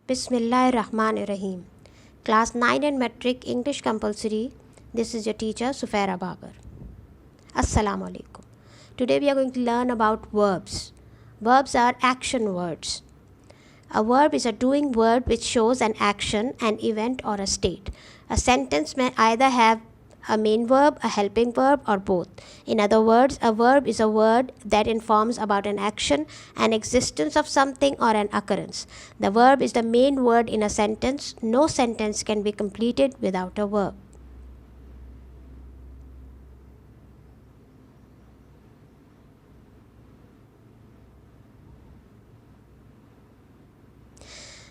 Bismillahirrahmanirrahim. Class 9 and Metric English Compulsory. This is your teacher Sufaira Babar. Assalamu alaikum. Today we are going to learn about verbs. Verbs are action words. A verb is a doing word which shows an action, an event, or a state. A sentence may either have a main verb, a helping verb, or both. In other words, a verb is a word that informs about an action, an existence of something, or an occurrence. The verb is the main word in a sentence. No sentence can be completed without a verb.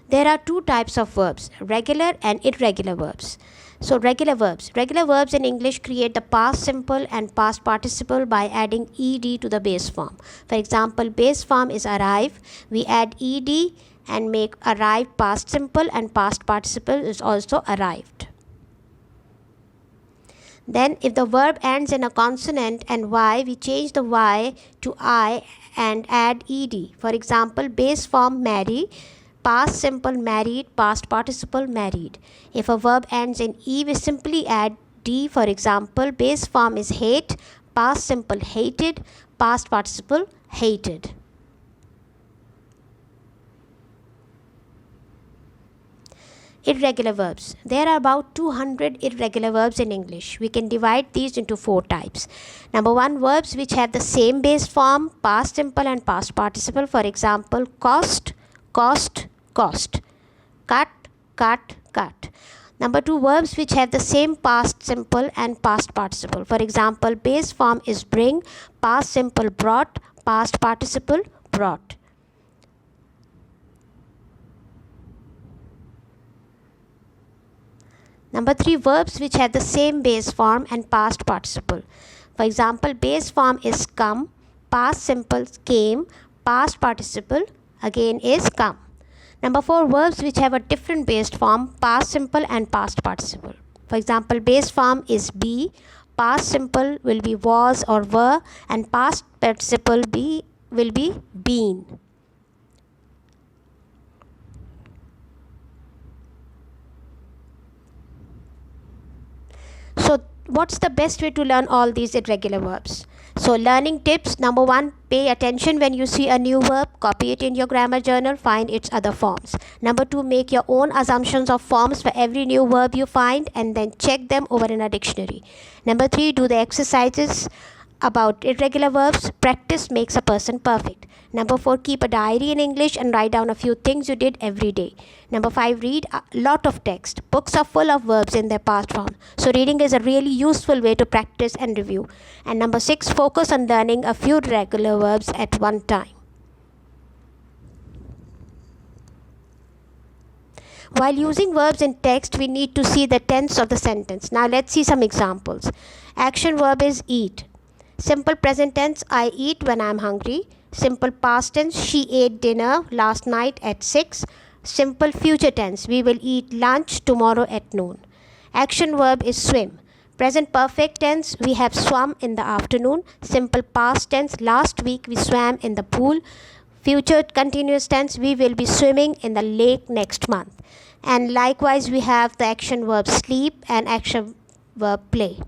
There are two types of verbs, regular and irregular verbs. So regular verbs in English create the past simple and past participle by adding ed to the base form. For example, base form is arrive. We add ed and make arrived past simple, and past participle is also arrived. Then if the verb ends in a consonant and y, we change the y to I and add ed. For example, base form marry, past simple married, past participle married. If a verb ends in e, we simply add d. For example, base form is hate, past simple hated, past participle hated. Irregular verbs. There are about 200 irregular verbs in English. We can divide these into 4 types. Number 1, verbs which have the same base form, past simple and past participle. For example, cost, cost, cost. Cut, cut, cut. Number 2, verbs which have the same past simple and past participle. For example, base form is bring, past simple brought, past participle brought. Number 3, verbs which have the same base form and past participle. For example, base form is come, past simple came, past participle again is come. Number 4, verbs which have a different base form, past simple and past participle. For example, base form is be, past simple will be was or were, and past participle will be been. So what's the best way to learn all these irregular verbs? So learning tips. Number 1, pay attention when you see a new verb. Copy it in your grammar journal. Find its other forms. Number 2, make your own assumptions of forms for every new verb you find and then check them over in a dictionary. Number 3, do the exercises about irregular verbs. Practice makes a person perfect. Number 4, keep a diary in English and write down a few things you did every day. Number 5, read a lot of text. Books are full of verbs in their past form, so reading is a really useful way to practice and review. And number 6, focus on learning a few regular verbs at one time. While using verbs in text, we need to see the tense of the sentence. Now let's see some examples. Action verb is eat. Simple present tense, I eat when I am hungry. Simple past tense, she ate dinner last night at 6. Simple future tense, we will eat lunch tomorrow at noon. Action verb is swim. Present perfect tense, we have swum in the afternoon. Simple past tense, last week we swam in the pool. Future continuous tense, we will be swimming in the lake next month. And likewise, we have the action verb sleep and action verb play.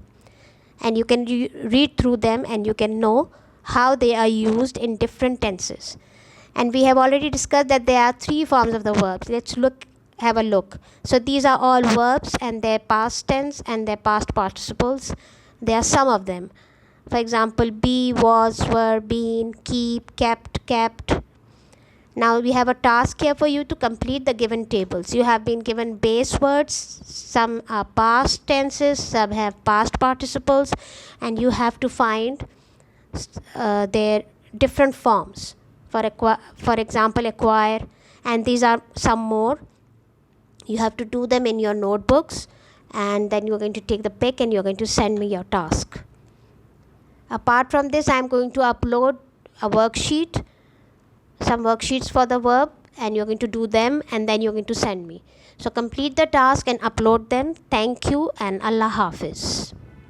And you can read through them and you can know how they are used in different tenses. And we have already discussed that there are 3 forms of the verbs. Let's have a look. So these are all verbs and their past tense and their past participles. There are some of them. For example, be, was, were, been, keep, kept, kept. Now we have a task here for you to complete the given tables. You have been given base words, some are past tenses, some have past participles, and you have to find their different forms. For example, acquire, and these are some more. You have to do them in your notebooks, and then you're going to take the pic and you're going to send me your task. Apart from this, I'm going to upload a worksheet, some worksheets for the verb, and you're going to do them and then you're going to send me. So complete the task and upload them. Thank you and Allah Hafiz.